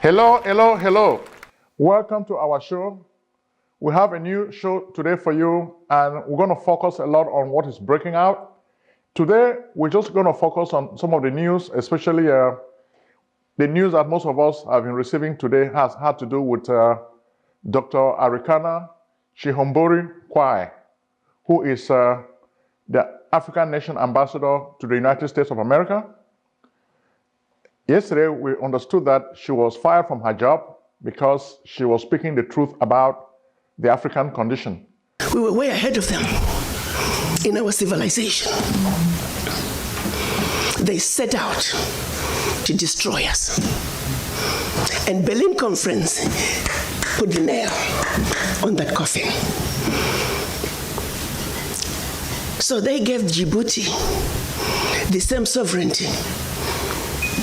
Hello, hello, hello. Welcome to our show. We have a new show today for you, and we're going to focus a lot on what is breaking out. Today, we're just going to focus on some of the news, especially the news that most of us have been receiving today has had to do with Dr. Arikana Chihombori Kwai, who is the African Nation Ambassador to the United States of America. Yesterday, we understood that she was fired from her job because she was speaking the truth about the African condition. We were way ahead of them in our civilization. They set out to destroy us. And Berlin Conference put the nail on that coffin. So they gave Djibouti the same sovereignty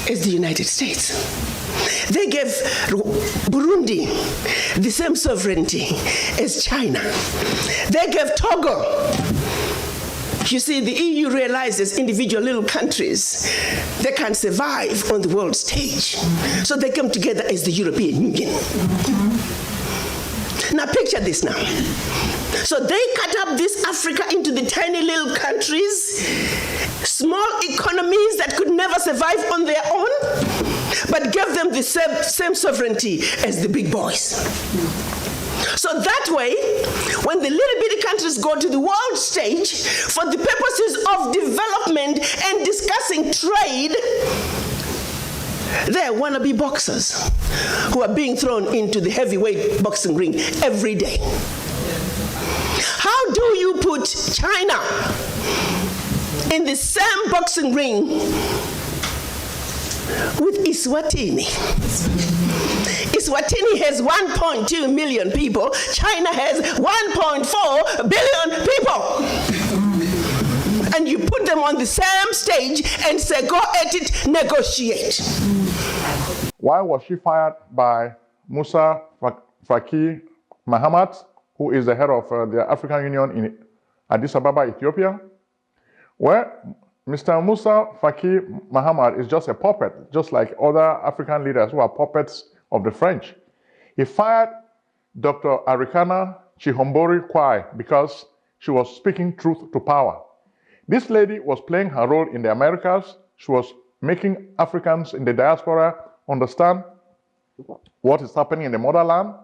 as the United States. They gave Burundi the same sovereignty as China. They gave Togo. You see, the EU realizes individual little countries, they can't survive on the world stage. So they come together as the European Union. Now picture this now. So they cut up this Africa into the tiny little countries, small economies that could never survive on their own, but gave them the same sovereignty as the big boys. So that way, when the little bitty countries go to the world stage for the purposes of development and discussing trade, they're wannabe boxers who are being thrown into the heavyweight boxing ring every day. How do you put China in the same boxing ring with Eswatini? Eswatini has 1.2 million people. China has 1.4 billion people. And you put them on the same stage and say, go at it, negotiate. Why was she fired by Musa Faki Mahamat, who is the head of the African Union in Addis Ababa, Ethiopia? Well, Mr. Musa Faki Mahamat is just a puppet, just like other African leaders who are puppets of the French. He fired Dr. Arikana Chihombori Kwai because she was speaking truth to power. This lady was playing her role in the Americas. She was making Africans in the diaspora understand what is happening in the motherland.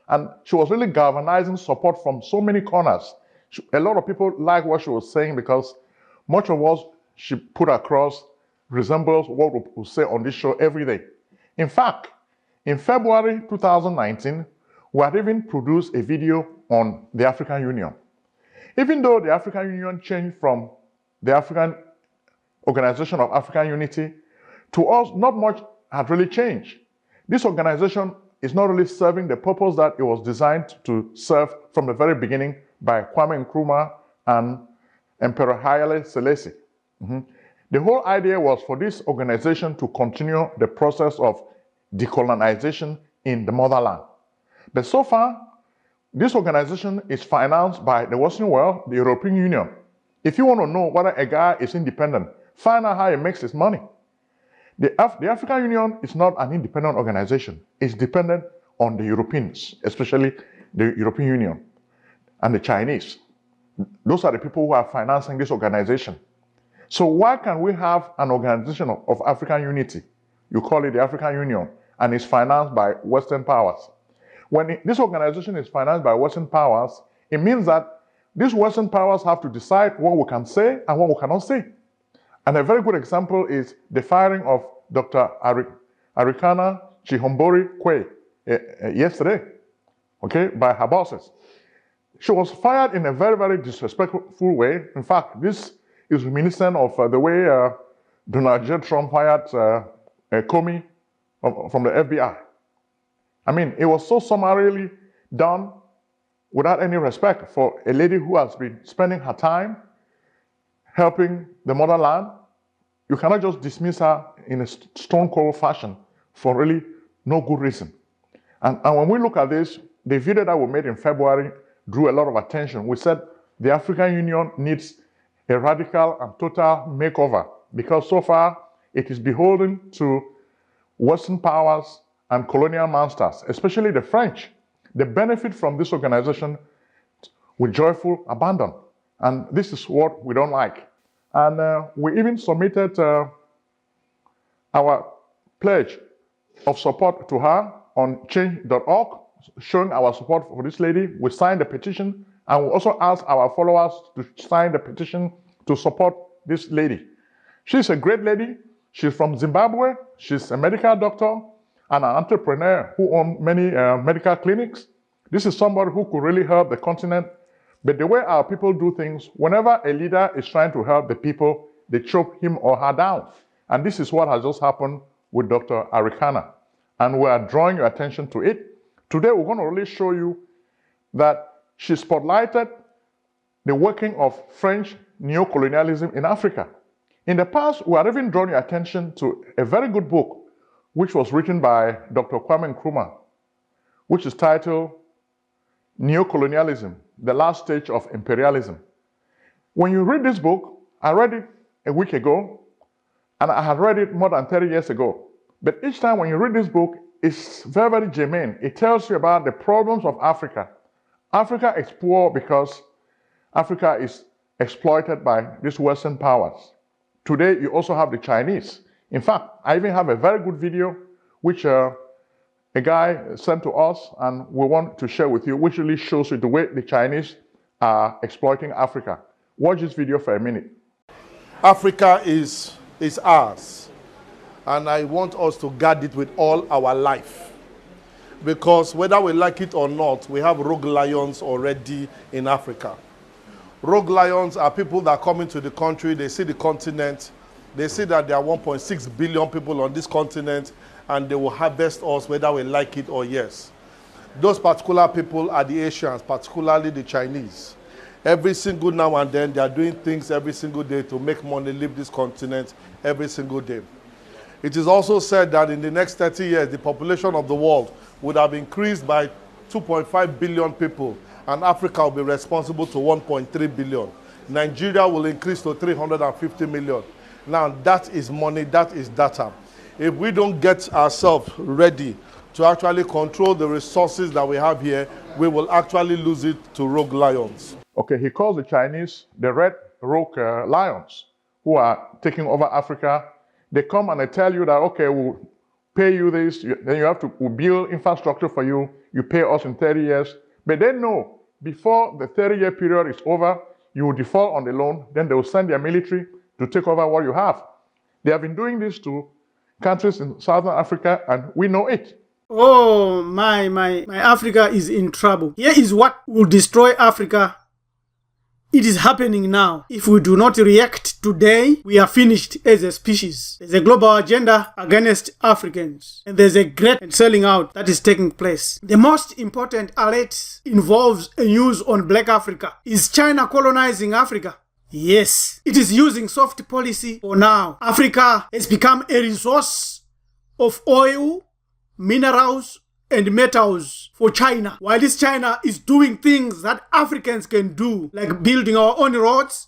And she was really galvanizing support from so many corners. A lot of people liked what she was saying because much of what she put across resembles what we say on this show every day. In fact, in February 2019, we had even produced a video on the African Union. Even though the African Union changed from the African Organization of African Unity, to us, not much had really changed. This organization is not really serving the purpose that it was designed to serve from the very beginning by Kwame Nkrumah and Emperor Haile Selassie. The whole idea was for this organization to continue the process of decolonization in the motherland. But so far, this organization is financed by the Western world, the European Union. If you want to know whether a guy is independent, find out how he makes his money. The African Union is not an independent organization. It's dependent on the Europeans, especially the European Union and the Chinese. Those are the people who are financing this organization. So why can we have an organization of African unity? You call it the African Union, and it's financed by Western powers. When this organization is financed by Western powers, it means that these Western powers have to decide what we can say and what we cannot say. And a very good example is the firing of Dr. Arikana Chihombori Kwai yesterday, by her bosses. She was fired in a very, very disrespectful way. In fact, this is reminiscent of the way Donald J. Trump fired Comey from the FBI. I mean, it was so summarily done without any respect for a lady who has been spending her time helping the motherland. You cannot just dismiss her in a stone cold fashion for really no good reason. And when we look at this, the video that we made in February drew a lot of attention. We said the African Union needs a radical and total makeover because so far it is beholden to Western powers and colonial masters, especially the French. They benefit from this organization with joyful abandon. And this is what we don't like. And we even submitted our pledge of support to her on change.org, showing our support for this lady. We signed the petition, and we also asked our followers to sign the petition to support this lady. She's a great lady. She's from Zimbabwe. She's a medical doctor and an entrepreneur who owns many medical clinics. This is somebody who could really help the continent. But the way our people do things, whenever a leader is trying to help the people, they choke him or her down. And this is what has just happened with Dr. Arikana. And we are drawing your attention to it. Today, we're going to really show you that she spotlighted the working of French neocolonialism in Africa. In the past, we have even drawn your attention to a very good book, which was written by Dr. Kwame Nkrumah, which is titled Neocolonialism, the Last Stage of Imperialism. When you read this book, I read it a week ago, and I had read it more than 30 years ago. But each time when you read this book, it's very, very germane. It tells you about the problems of Africa. Africa is poor because Africa is exploited by these Western powers. Today, you also have the Chinese. In fact, I even have a very good video which a guy sent to us, and we want to share with you, which really shows you the way the Chinese are exploiting Africa. Watch this video for a minute. Africa is ours, and I want us to guard it with all our life, because whether we like it or not, we have rogue lions already in Africa. Rogue lions are people that come into the country, they see the continent, they see that there are 1.6 billion people on this continent, and they will harvest us whether we like it or yes. Those particular people are the Asians, particularly the Chinese. Every single now and then, they are doing things every single day to make money, leave this continent every single day. It is also said that in the next 30 years, the population of the world would have increased by 2.5 billion people, and Africa will be responsible to 1.3 billion. Nigeria will increase to 350 million. Now, that is money, that is data. If we don't get ourselves ready to actually control the resources that we have here, we will actually lose it to rogue lions. Okay, he calls the Chinese the red rogue lions who are taking over Africa. They come and they tell you that, okay, we'll pay you this, then you have to we'll build infrastructure for you, you pay us in 30 years. But they know before the 30-year period is over, you will default on the loan, then they will send their military to take over what you have. They have been doing this to countries in Southern Africa, and we know it. Oh, my Africa is in trouble. Here is what will destroy Africa. It is happening now. If we do not react today, we are finished as a species. There's a global agenda against Africans, and there's a great selling out that is taking place. The most important alert involves a news on Black Africa. Is China colonizing Africa? Yes, it is using soft policy for now. Africa has become a resource of oil, minerals, and metals for China, while this China is doing things that Africans can do, like building our own roads,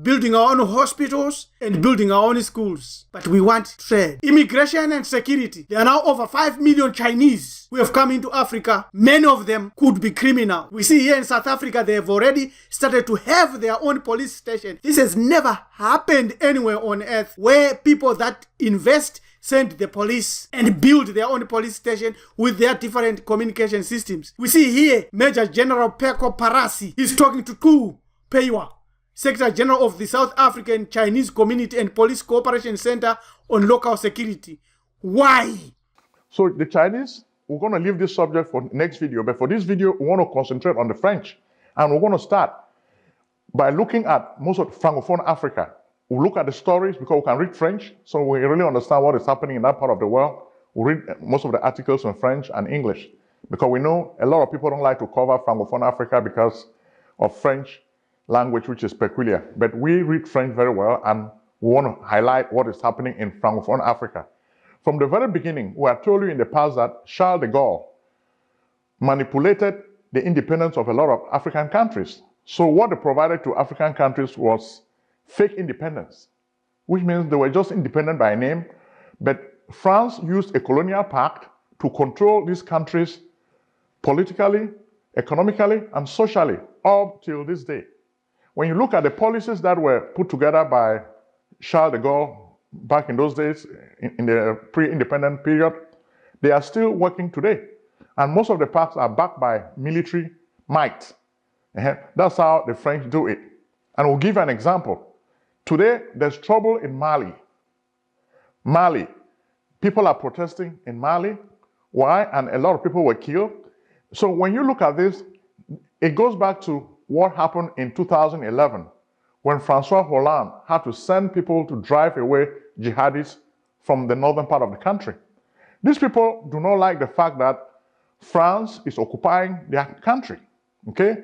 building our own hospitals, and building our own schools. But we want trade. Immigration and security. There are now over 5 million Chinese who have come into Africa. Many of them could be criminal. We see here in South Africa, they have already started to have their own police station. This has never happened anywhere on earth, where people that invest send the police and build their own police station with their different communication systems. We see here Major General Peko Parasi is talking to Tu Peiwa, Secretary General of the South African Chinese Community and Police Cooperation Center on Local Security. Why? So the Chinese, we're going to leave this subject for next video, but for this video, we want to concentrate on the French. And we're going to start by looking at most of Francophone Africa. We'll look at the stories because we can read French, so we really understand what is happening in that part of the world. We'll read most of the articles in French and English because we know a lot of people don't like to cover Francophone Africa because of French language, which is peculiar. But we read French very well, and we want to highlight what is happening in Francophone Africa. From the very beginning, we have told you in the past that Charles de Gaulle manipulated the independence of a lot of African countries. So what they provided to African countries was fake independence, which means they were just independent by name, but France used a colonial pact to control these countries politically, economically, and socially up till this day. When you look at the policies that were put together by Charles de Gaulle back in those days, in the pre-independent period, they are still working today. And most of the pacts are backed by military might. That's how the French do it. And we'll give an example. Today, there's trouble in Mali. Mali. People are protesting in Mali. Why? And a lot of people were killed. So when you look at this, it goes back to what happened in 2011 when Francois Hollande had to send people to drive away jihadists from the northern part of the country. These people do not like the fact that France is occupying their country. Okay?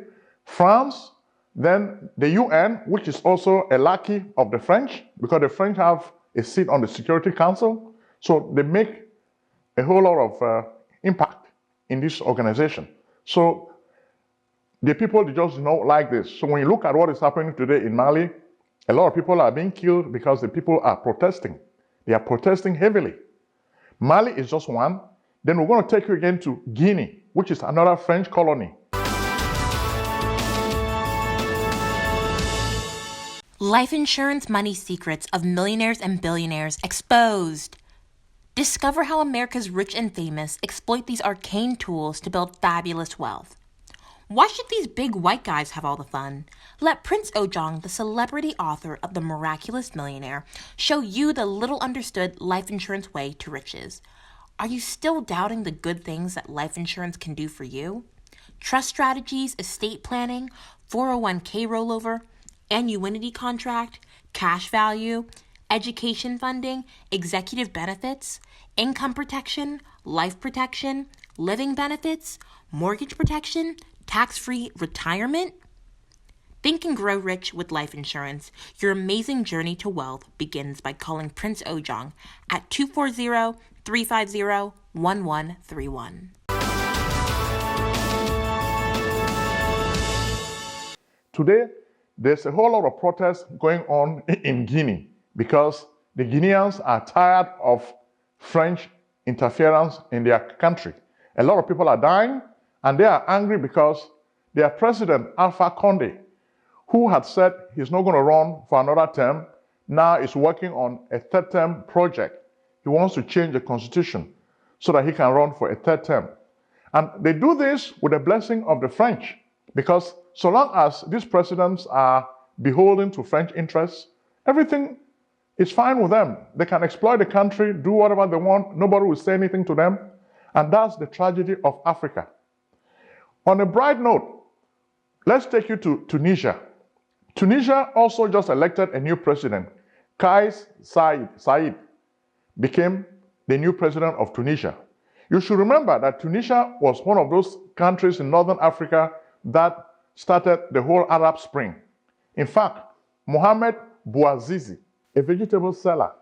France, then the UN, which is also a lackey of the French, because the French have a seat on the Security Council, so they make a whole lot of impact in this organization. So the people, they just don't like this. So when you look at what is happening today in Mali, a lot of people are being killed because the people are protesting. They are protesting heavily. Mali is just one. Then we're going to take you again to Guinea, which is another French colony. Life insurance money secrets of millionaires and billionaires exposed. Discover how America's rich and famous exploit these arcane tools to build fabulous wealth. Why should these big white guys have all the fun? Let Prince Ojong, the celebrity author of The Miraculous Millionaire, show you the little understood life insurance way to riches. Are you still doubting the good things that life insurance can do for you? Trust strategies, estate planning, 401k rollover, annuity contract, cash value, education funding, executive benefits, income protection, life protection, living benefits, mortgage protection, tax-free retirement? Think and grow rich with life insurance. Your amazing journey to wealth begins by calling Prince Ojong at 240-350-1131. Today, there's a whole lot of protests going on in Guinea because the Guineans are tired of French interference in their country. A lot of people are dying, and they are angry because their president, Alpha Condé, who had said he's not going to run for another term, now is working on a third term project. He wants to change the constitution so that he can run for a third term. And they do this with the blessing of the French, because so long as these presidents are beholden to French interests, everything is fine with them. They can exploit the country, do whatever they want. Nobody will say anything to them. And that's the tragedy of Africa. On a bright note, let's take you to Tunisia. Tunisia also just elected a new president. Kais Saied became the new president of Tunisia. You should remember that Tunisia was one of those countries in northern Africa that started the whole Arab Spring. In fact, Mohamed Bouazizi, a vegetable seller,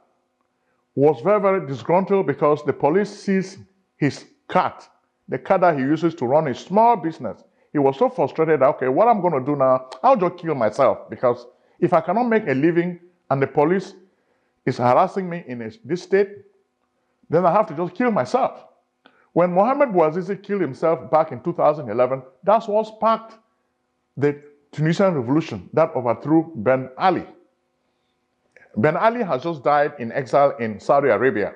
was very, very disgruntled because the police seized his cat, the cat that he uses to run a small business. He was so frustrated that, okay, what I'm going to do now, I'll just kill myself, because if I cannot make a living and the police is harassing me in this state, then I have to just kill myself. When Mohamed Bouazizi killed himself back in 2011, that's what sparked the Tunisian revolution that overthrew Ben Ali. Ben Ali has just died in exile in Saudi Arabia.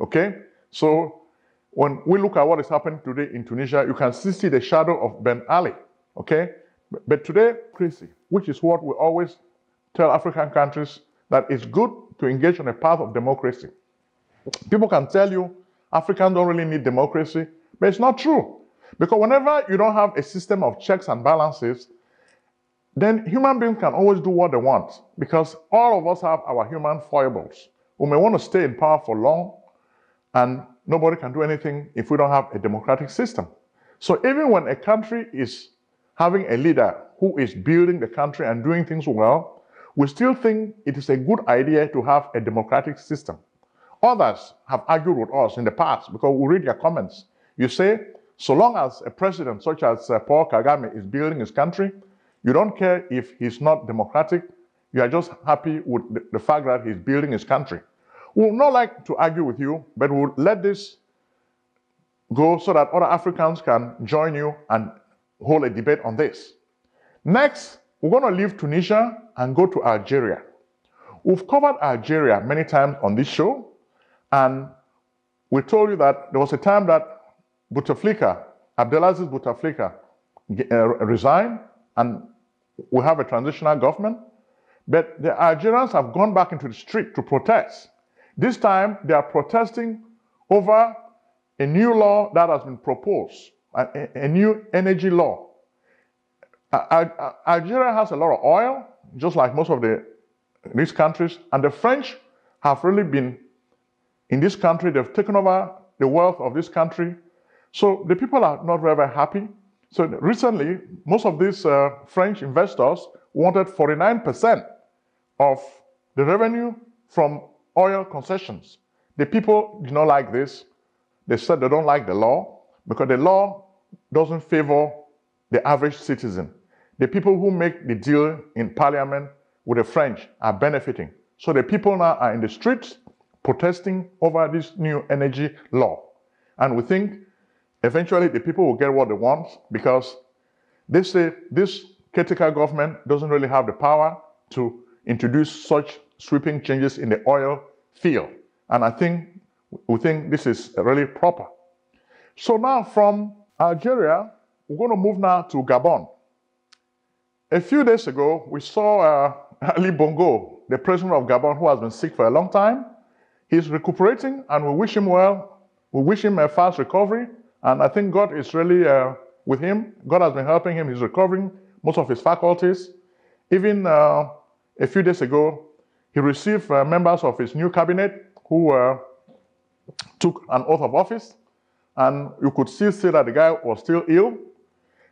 Okay? So when we look at what is happening today in Tunisia, you can still see the shadow of Ben Ali. Okay? But today, crazy, which is what we always tell African countries, that it's good to engage on a path of democracy. People can tell you Africans don't really need democracy, but it's not true. Because whenever you don't have a system of checks and balances, then human beings can always do what they want, because all of us have our human foibles. We may want to stay in power for long, and nobody can do anything if we don't have a democratic system. So even when a country is having a leader who is building the country and doing things well, we still think it is a good idea to have a democratic system. Others have argued with us in the past, because we read your comments. You say, so long as a president such as Paul Kagame is building his country, you don't care if he's not democratic. You are just happy with the fact that he's building his country. We would not like to argue with you, but we'll let this go so that other Africans can join you and hold a debate on this. Next, we're going to leave Tunisia and go to Algeria. We've covered Algeria many times on this show, and we told you that there was a time that Bouteflika, Abdelaziz Bouteflika, resigned, and we have a transitional government. But the Algerians have gone back into the street to protest. This time, they are protesting over a new law that has been proposed, a new energy law. Algeria has a lot of oil, just like most of these countries, and the French have really been in this country. They've taken over the wealth of this country. So the people are not very, very happy. So recently, most of these French investors wanted 49% of the revenue from oil concessions. The people do not like this. They said they don't like the law because the law doesn't favor the average citizen. The people who make the deal in parliament with the French are benefiting. So the people now are in the streets protesting over this new energy law. And we think eventually the people will get what they want because they say this caretaker government doesn't really have the power to introduce such sweeping changes in the oil field. And we think this is really proper. So now from Algeria, we're going to move now to Gabon. A few days ago, we saw Ali Bongo, the president of Gabon, who has been sick for a long time. He's recuperating, and we wish him well. We wish him a fast recovery, and I think God is really with him. God has been helping him. He's recovering most of his faculties. Even a few days ago, he received members of his new cabinet who took an oath of office, and you could still see that the guy was still ill.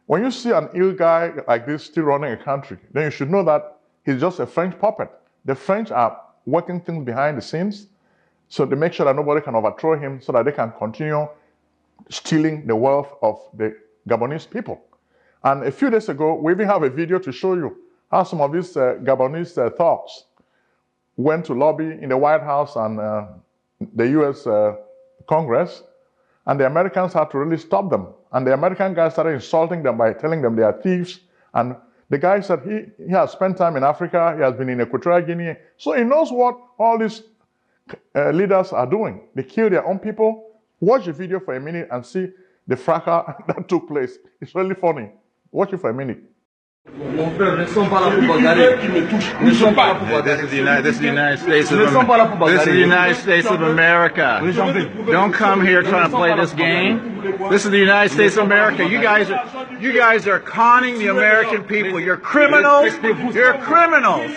When you see an ill guy like this still running a country, then you should know that he's just a French puppet. The French are working things behind the scenes, so they make sure that nobody can overthrow him so that they can continue stealing the wealth of the Gabonese people. And a few days ago, we even have a video to show you how some of these Gabonese thugs went to lobby in the White House and the US Congress, and the Americans had to really stop them. And the American guys started insulting them by telling them they are thieves. And the guy said he has spent time in Africa, he has been in Equatorial Guinea, so he knows what all these leaders are doing. They kill their own people. Watch the video for a minute and see the fracas that took place. It's really funny. Watch it for a minute. Mon frère, ne sont pas là pour bagarrer. Ne sont pas là pour bagarrer. This is the United States of America. This is the United States of America. Don't come here trying to play this game. This is the United States of America. You guys are conning the American people. You're criminals. You're criminals.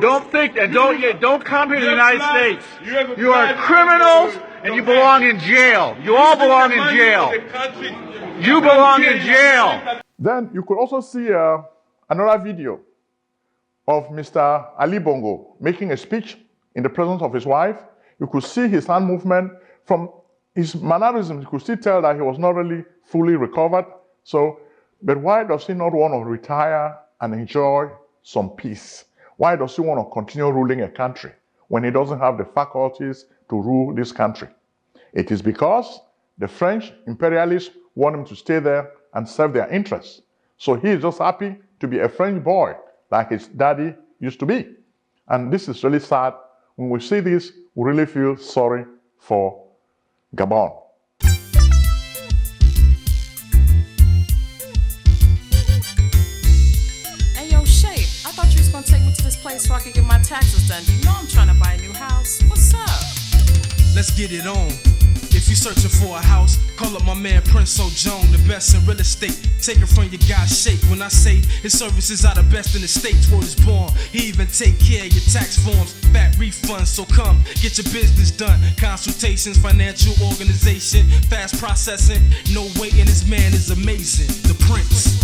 Don't think that. Don't come here to the United States. You are criminals, and you belong in jail. You all belong in jail. You belong in jail. Then you could also see another video of Mr. Ali Bongo making a speech in the presence of his wife. You could see his hand movement. From his mannerisms, you could still tell that he was not really fully recovered. But why does he not want to retire and enjoy some peace? Why does he want to continue ruling a country when he doesn't have the faculties to rule this country? It is because the French imperialists want him to stay there and serve their interests. So he is just happy to be a French boy like his daddy used to be. And this is really sad. When we see this, we really feel sorry for Gabon. Hey, yo, Shay, I thought you was gonna take me to this place so I could get my taxes done. You know I'm trying to buy a new house. What's up? Let's get it on. If you're searching for a house, call up my man Prince Ojong, the best in real estate. Take it from your guy Shape. When I say his services are the best in the states, word is born. He even take care of your tax forms, back refunds. So come, get your business done. Consultations, financial organization, fast processing, no waiting. This man is amazing. The Prince.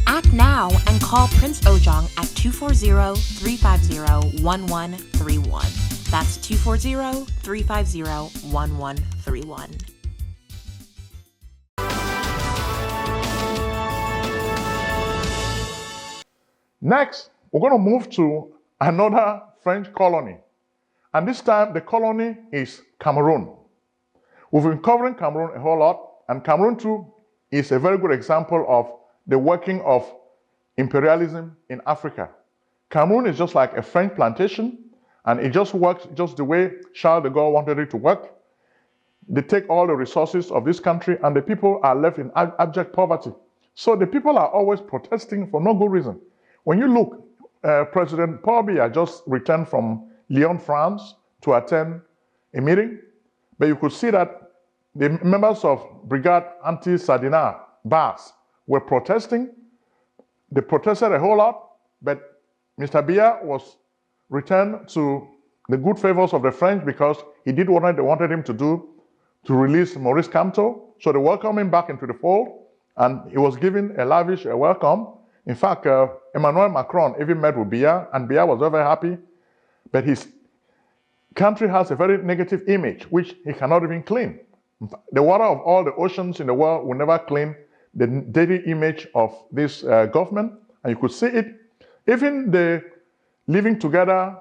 Act now and call Prince Ojong at 240-350-1131. That's 240-350-1131. Next, we're going to move to another French colony. And this time, the colony is Cameroon. We've been covering Cameroon a whole lot, and Cameroon too is a very good example of the working of imperialism in Africa. Cameroon is just like a French plantation, and it just works just the way Charles de Gaulle wanted it to work. They take all the resources of this country, and the people are left in abject poverty. So the people are always protesting for no good reason. When you look, President Paul Biya just returned from Lyon, France, to attend a meeting, but you could see that the members of Brigade Anti-Sardinat, BAS, were protesting. They protested a whole lot, but Mr. Biya was returned to the good favors of the French because he did what they wanted him to do, to release Maurice Kamto. So they welcomed him back into the fold, and he was given a lavish welcome. In fact, Emmanuel Macron even met with Biya, and Biya was very happy. But his country has a very negative image, which he cannot even clean. The water of all the oceans in the world will never clean the dirty image of this government, and you could see it. Even the living together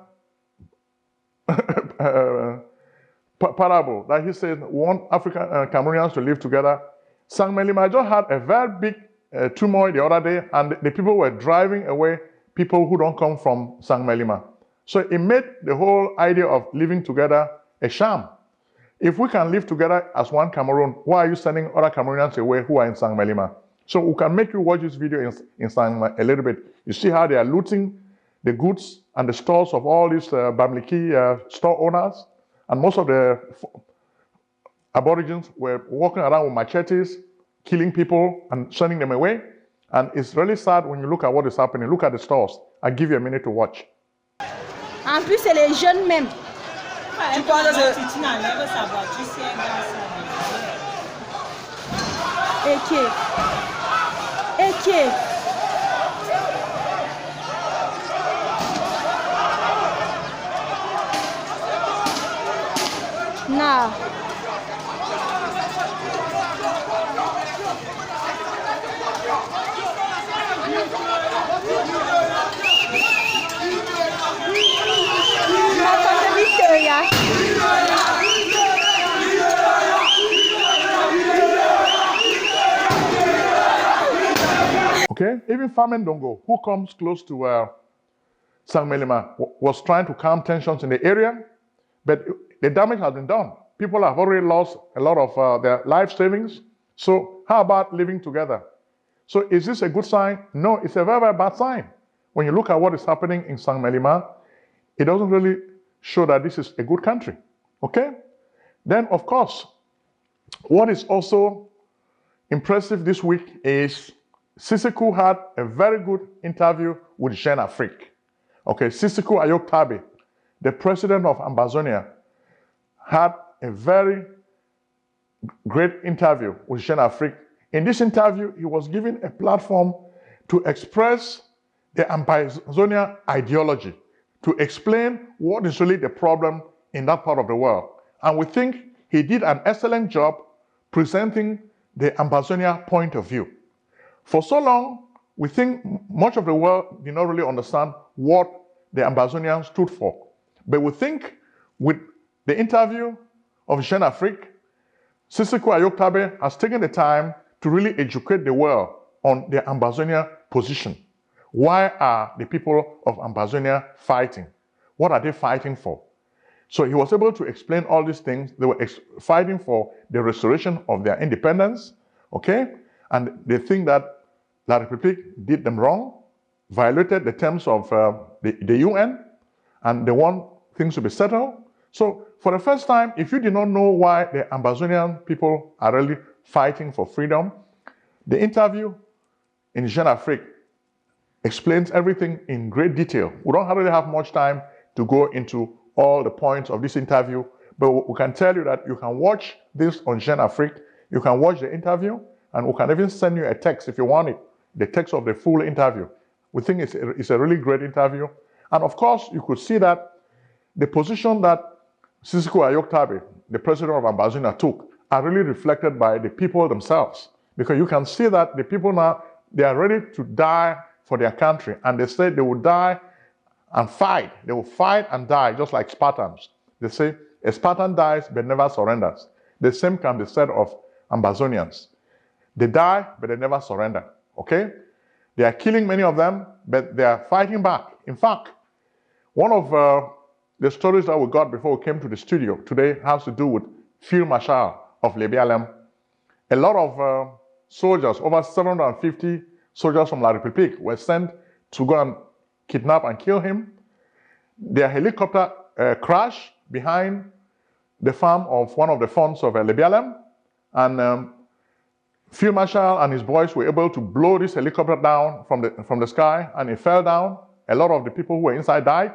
parable that he said, we want African Cameroonians to live together. Sang Melima just had a very big turmoil the other day, and the people were driving away people who don't come from Sang Melima. So it made the whole idea of living together a sham. If we can live together as one Cameroon, why are you sending other Cameroonians away who are in Sang Melima? So we can make you watch this video in Sang a little bit. You see how they are looting the goods and the stores of all these Bamileke store owners. And most of the Aborigines were walking around with machetes, killing people and sending them away. And it's really sad when you look at what is happening. Look at the stores. I'll give you a minute to watch. En plus, c'est les jeunes même. Tu penses que Eke. Nah. Victoria. Okay, even Famen Dongo, who comes close to Sang Melima, was trying to calm tensions in the area, but the damage has been done. People have already lost a lot of their life savings. So how about living together? So is this a good sign? No, it's a very, very bad sign. When you look at what is happening in Sang Melima, it doesn't really show that this is a good country. Okay? Then, of course, what is also impressive this week is Sisiku had a very good interview with Jeune Afrique. Okay, Sisiku Ayok Tabe, the president of Ambazonia, had a very great interview with Jeune Afrique. In this interview, he was given a platform to express the Ambazonia ideology, to explain what is really the problem in that part of the world. And we think he did an excellent job presenting the Ambazonia point of view. For so long, we think much of the world did not really understand what the Ambazonians stood for. But we think with the interview of Jeune Afrique, Sisiku Ayok Tabe has taken the time to really educate the world on the Ambazonia position. Why are the people of Ambazonia fighting? What are they fighting for? So he was able to explain all these things. They were fighting for the restoration of their independence, okay? And they think that La République did them wrong, violated the terms of the UN, and they want things to be settled. So for the first time, if you did not know why the Ambazonian people are really fighting for freedom, the interview in Jeune Afrique explains everything in great detail. We don't really have much time to go into all the points of this interview, but we can tell you that you can watch this on Jeune Afrique, you can watch the interview, and we can even send you a text if you want it, the text of the full interview. We think it's a really great interview. And of course, you could see that the position that Sisiku Ayok Tabe, the president of Ambazonia, took are really reflected by the people themselves. Because you can see that the people now, they are ready to die for their country. And they said they will die and fight. They will fight and die, just like Spartans. They say, a Spartan dies but never surrenders. The same can be said of Amazonians. They die, but they never surrender, okay? They are killing many of them, but they are fighting back. In fact, one of the stories that we got before we came to the studio today has to do with Field Marshal of Libya. A lot of soldiers, over 750 soldiers from La République, were sent to go and kidnap and kill him. Their helicopter crashed behind the farm of one of the fonts of Libya, and Field Marshal and his boys were able to blow this helicopter down from the sky, and it fell down. A lot of the people who were inside died.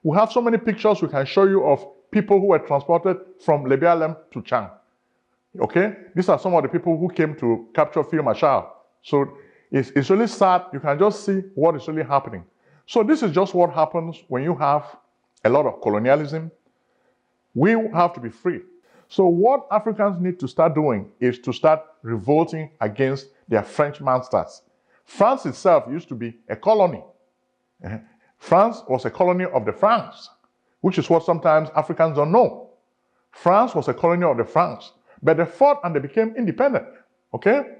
We have so many pictures we can show you of people who were transported from Libya to Chang. Okay? These are some of the people who came to capture Field Marshal. So it's really sad. You can just see what is really happening. So this is just what happens when you have a lot of colonialism. We have to be free. So what Africans need to start doing is to start revolting against their French masters. France itself used to be a colony. France was a colony of the Franks, which is what sometimes Africans don't know. France was a colony of the Franks, but they fought and they became independent, okay?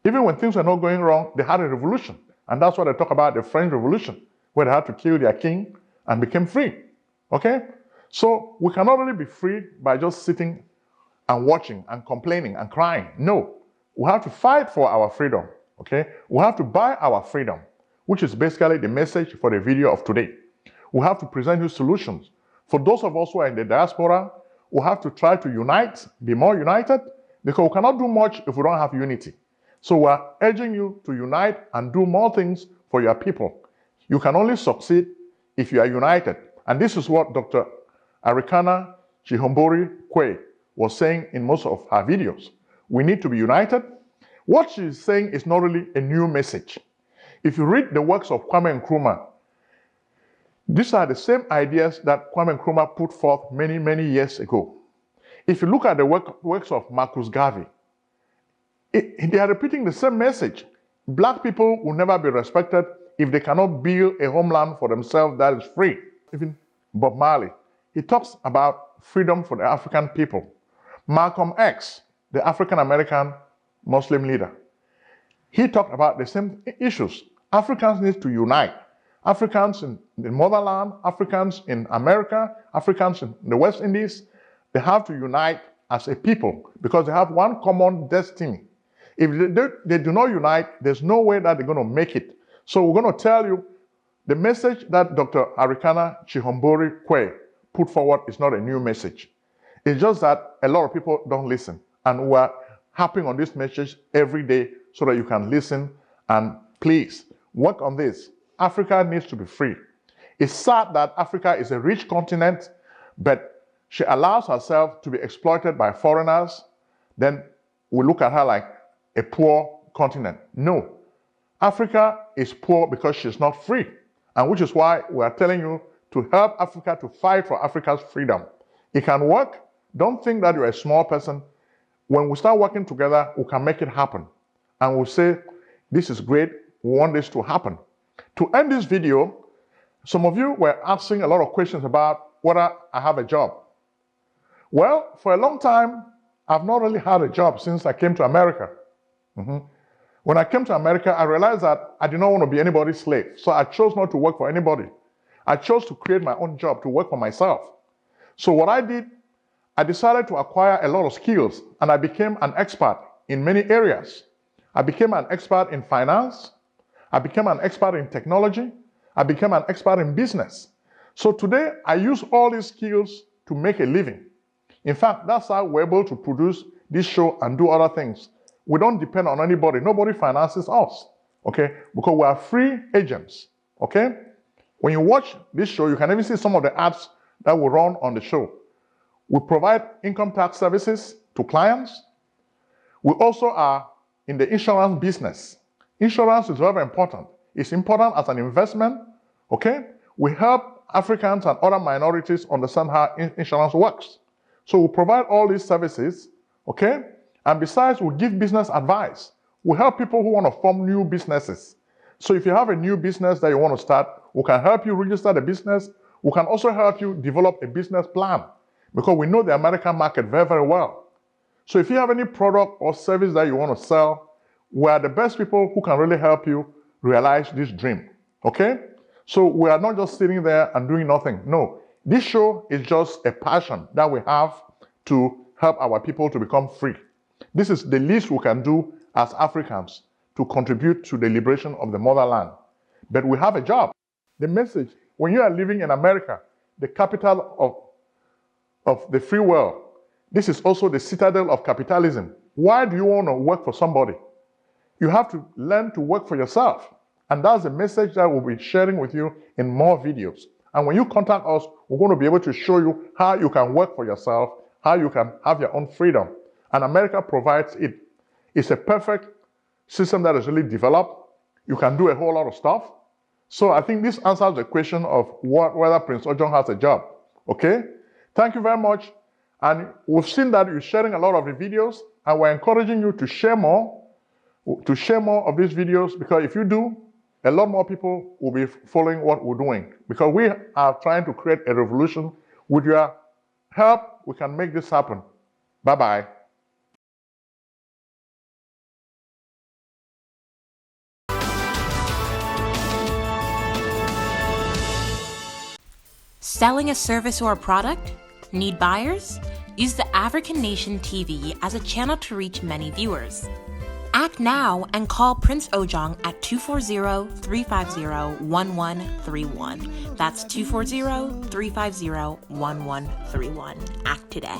Even when things were not going wrong, they had a revolution. And that's what they talk about, the French Revolution, where they had to kill their king and became free, okay? So we cannot really be free by just sitting and watching and complaining and crying. No, we have to fight for our freedom, okay? We have to buy our freedom, which is basically the message for the video of today. We have to present you solutions. For those of us who are in the diaspora, we have to try to unite, be more united, because we cannot do much if we don't have unity. So we are urging you to unite and do more things for your people. You can only succeed if you are united. And this is what Dr. Arikana Kwe was saying in most of her videos. We need to be united. What she's saying is not really a new message. If you read the works of Kwame Nkrumah, these are the same ideas that Kwame Nkrumah put forth many, many years ago. If you look at the works of Marcus Garvey, they are repeating the same message. Black people will never be respected if they cannot build a homeland for themselves that is free. Even Bob Marley, he talks about freedom for the African people. Malcolm X, the African-American Muslim leader, he talked about the same issues. Africans need to unite. Africans in the motherland, Africans in America, Africans in the West Indies, they have to unite as a people because they have one common destiny. If they do not unite, there's no way that they're going to make it. So we're going to tell you the message that Dr. Arikana Kwe put forward is not a new message. It's just that a lot of people don't listen. And we're harping on this message every day so that you can listen and please work on this. Africa needs to be free. It's sad that Africa is a rich continent, but she allows herself to be exploited by foreigners. Then we look at her like a poor continent. No, Africa is poor because she's not free. And which is why we are telling you to help Africa to fight for Africa's freedom. It can work. Don't think that you're a small person. When we start working together, we can make it happen. And we'll say, this is great. We want this to happen. To end this video, some of you were asking a lot of questions about whether I have a job. Well, for a long time, I've not really had a job since I came to America. When I came to America, I realized that I did not want to be anybody's slave. So I chose not to work for anybody. I chose to create my own job, to work for myself. So what I did, I decided to acquire a lot of skills, and I became an expert in many areas. I became an expert in finance. I became an expert in technology. I became an expert in business. So today, I use all these skills to make a living. In fact, that's how we're able to produce this show and do other things. We don't depend on anybody. Nobody finances us, okay? Because we are free agents, okay? When you watch this show, you can even see some of the ads that we run on the show. We provide income tax services to clients. We also are in the insurance business. Insurance is very important. It's important as an investment, okay? We help Africans and other minorities understand how insurance works. So we provide all these services, okay? And besides, we give business advice. We help people who want to form new businesses. So if you have a new business that you want to start, we can help you register the business. We can also help you develop a business plan because we know the American market very, very well. So if you have any product or service that you want to sell, we are the best people who can really help you realize this dream, okay? So we are not just sitting there and doing nothing. No, this show is just a passion that we have to help our people to become free. This is the least we can do as Africans to contribute to the liberation of the motherland. But we have a job. The message, when you are living in America, the capital of the free world, this is also the citadel of capitalism. Why do you want to work for somebody? You have to learn to work for yourself. And that's the message that we'll be sharing with you in more videos. And when you contact us, we're going to be able to show you how you can work for yourself, how you can have your own freedom. And America provides it. It's a perfect system that is really developed. You can do a whole lot of stuff. So I think this answers the question of whether Prince Ojong has a job. Okay? Thank you very much. And we've seen that you're sharing a lot of the videos, and we're encouraging you to share more of these videos, because if you do, a lot more people will be following what we're doing. Because we are trying to create a revolution. With your help, we can make this happen. Bye-bye. Selling a service or a product? Need buyers? Use the African Nation TV as a channel to reach many viewers. Act now and call Prince Ojong at 240-350-1131. That's 240-350-1131. Act today.